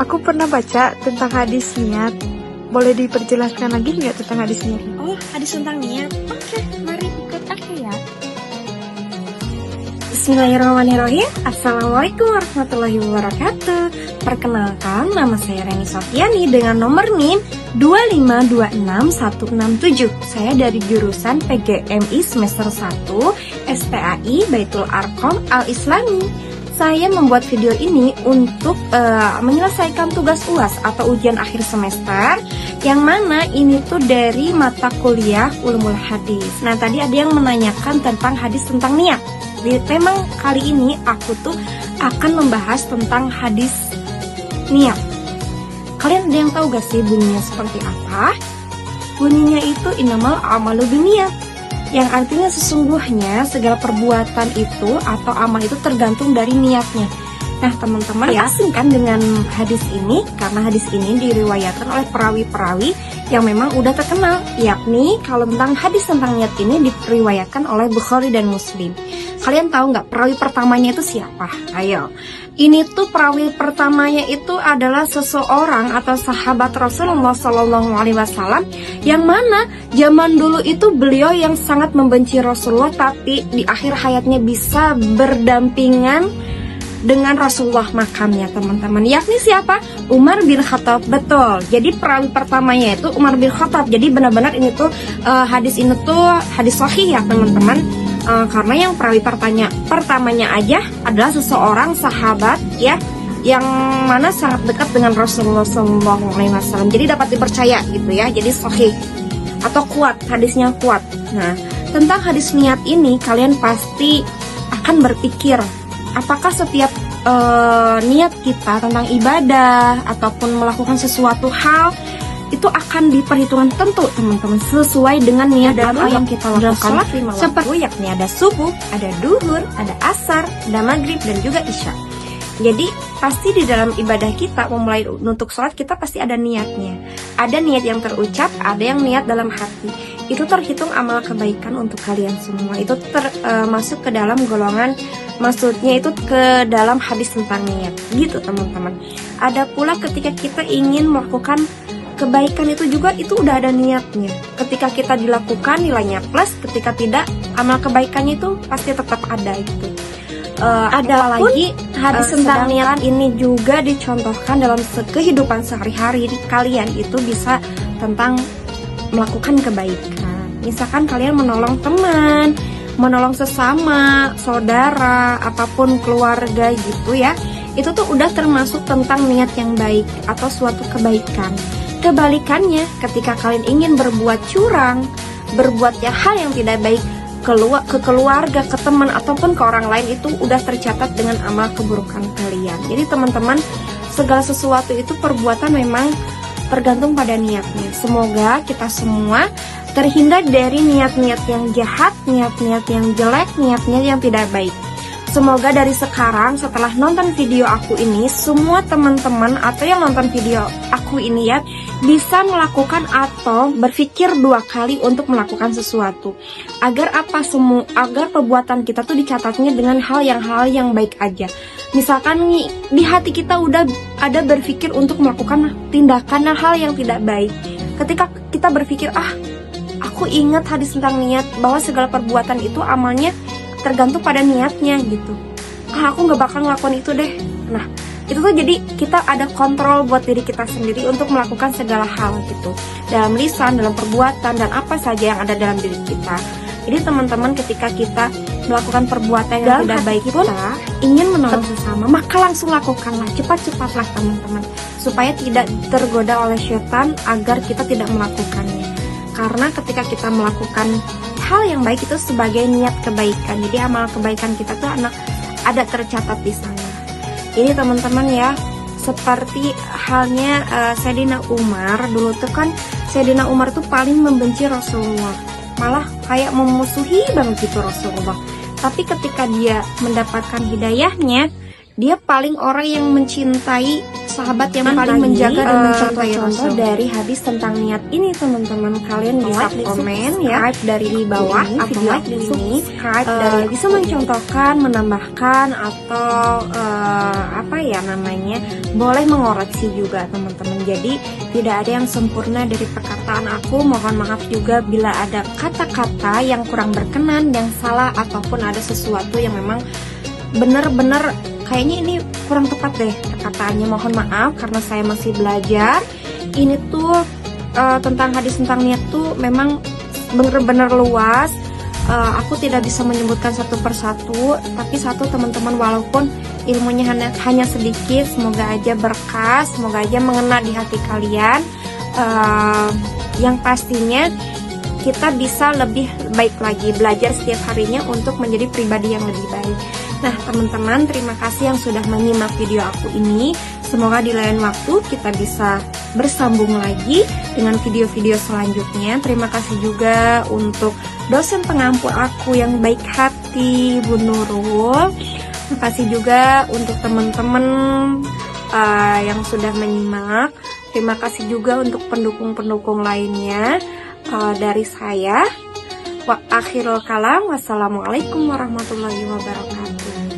Aku pernah baca tentang hadis niat. Boleh diperjelaskan lagi nggak tentang hadis niat? Oh, hadis tentang niat. Oke, mari ikut aku ya. Bismillahirrahmanirrahim. Assalamualaikum warahmatullahi wabarakatuh. Perkenalkan, nama saya Reni Sofiani dengan nomor NIM 2526167. Saya dari jurusan PGMI semester 1 STAI Baitul Arqam Al-Islami. Saya membuat video ini untuk menyelesaikan tugas UAS atau ujian akhir semester, yang mana ini tuh dari mata kuliah Ulumul Hadis. Nah, tadi ada yang menanyakan tentang hadis tentang niat. Memang kali ini aku tuh akan membahas tentang hadis niat. Kalian ada yang tahu gak sih bunyinya seperti apa? Bunyinya itu innamal a'malu binniyat, yang artinya sesungguhnya segala perbuatan itu atau amal itu tergantung dari niatnya. Nah, teman-teman ya asing kan dengan hadis ini, karena hadis ini diriwayatkan oleh perawi-perawi yang memang udah terkenal, yakni kalau tentang hadis tentang niat ini diriwayatkan oleh Bukhari dan Muslim. Kalian tahu nggak perawi pertamanya itu siapa? Ayo, ini tuh perawi pertamanya itu adalah seseorang atau sahabat Rasulullah SAW, yang mana zaman dulu itu beliau yang sangat membenci Rasulullah, tapi di akhir hayatnya bisa berdampingan dengan Rasulullah makamnya, teman-teman. Yakni siapa? Umar bin Khattab. Betul. Jadi perawi pertamanya itu Umar bin Khattab. Jadi benar-benar ini tuh hadis ini tuh hadis sahih ya, teman-teman. Karena yang perawi pertamanya aja adalah seseorang sahabat ya, yang mana sangat dekat dengan Rasulullah SAW. Jadi dapat dipercaya gitu ya. Jadi sahih atau kuat, hadisnya kuat. Nah, tentang hadis niat ini kalian pasti akan berpikir, apakah setiap niat kita tentang ibadah ataupun melakukan sesuatu hal itu akan diperhitungkan tentu, teman-teman, sesuai dengan niat doa yang kita lakukan. Seperti yakni ada subuh, ada duhur, ada asar, ada maghrib, dan juga isya. Jadi pasti di dalam ibadah kita memulai untuk sholat kita pasti ada niatnya. Ada niat yang terucap, ada yang niat dalam hati. Itu terhitung amal kebaikan untuk kalian semua. Itu masuk ke dalam golongan, maksudnya itu ke dalam hadis tentang niat. Gitu, teman-teman. Ada pula ketika kita ingin melakukan kebaikan itu juga, itu udah ada niatnya. Ketika kita dilakukan nilainya plus, ketika tidak amal kebaikannya itu pasti tetap ada gitu. Ada lagi hadis tentang niat ini juga dicontohkan dalam kehidupan sehari-hari kalian, itu bisa tentang melakukan kebaikan. Misalkan kalian menolong teman, menolong sesama, saudara, ataupun keluarga gitu ya. Itu tuh udah termasuk tentang niat yang baik atau suatu kebaikan. Kebalikannya, ketika kalian ingin berbuat curang, berbuat hal yang tidak baik ke keluarga, ke teman, ataupun ke orang lain, itu udah tercatat dengan amal keburukan kalian. Jadi teman-teman, segala sesuatu itu perbuatan memang tergantung pada niatnya. Semoga kita semua terhindar dari niat-niat yang jahat, niat-niat yang jelek, niat-niat yang tidak baik. Semoga dari sekarang setelah nonton video aku ini, semua teman-teman atau yang nonton video aku ini ya bisa melakukan atau berpikir 2 kali untuk melakukan sesuatu. Agar agar perbuatan kita tuh dicatatnya dengan hal yang baik aja. Misalkan nih, di hati kita udah ada berpikir untuk melakukan tindakan hal yang tidak baik. Ketika kita berpikir, aku ingat hadis tentang niat bahwa segala perbuatan itu amalnya tergantung pada niatnya gitu. Aku gak bakal ngelakuin itu deh. Nah, itu tuh jadi kita ada kontrol buat diri kita sendiri untuk melakukan segala hal gitu, dalam lisan, dalam perbuatan, dan apa saja yang ada dalam diri kita. Jadi teman-teman, ketika kita melakukan perbuatan yang tidak baik pun ingin menolong sesama, maka langsung lakukanlah, cepat-cepatlah teman-teman, supaya tidak tergoda oleh setan agar kita tidak melakukannya. Karena ketika kita melakukan hal yang baik itu sebagai niat kebaikan, jadi amal kebaikan kita tuh ada tercatat di sana. Ini teman-teman ya, seperti halnya Sayyidina Umar. Dulu tuh kan Sayyidina Umar tuh paling membenci Rasulullah, malah kayak memusuhi banget gitu Rasulullah. Tapi ketika dia mendapatkan hidayahnya, dia paling orang yang mencintai sahabat yang paling menjaga dan mencontoh-contoh dari hadis tentang niat ini, teman-teman. Kalian bisa komen ya dari di bawah atau like di sini, dari bisa mencontohkan, menambahkan atau apa ya namanya, boleh mengoreksi juga, teman-teman. Jadi tidak ada yang sempurna dari perkataan aku. Mohon maaf juga bila ada kata-kata yang kurang berkenan, yang salah, ataupun ada sesuatu yang memang bener-bener kayaknya ini kurang tepat deh perkataannya. Mohon maaf karena saya masih belajar. Ini tuh tentang hadis tentang niat tuh memang bener-bener luas. Aku tidak bisa menyebutkan satu persatu, tapi satu, teman-teman, walaupun ilmunya hanya sedikit, semoga aja berkah, semoga aja mengena di hati kalian. Yang pastinya kita bisa lebih baik lagi, belajar setiap harinya untuk menjadi pribadi yang lebih baik. Nah, teman-teman, terima kasih yang sudah menyimak video aku ini. Semoga di lain waktu kita bisa bersambung lagi dengan video-video selanjutnya. Terima kasih juga untuk dosen pengampu aku yang baik hati, Bu Nurul. Terima kasih juga untuk teman-teman yang sudah menyimak. Terima kasih juga untuk pendukung-pendukung lainnya dari saya. Wa akhirul kalam, wassalamualaikum warahmatullahi wabarakatuh.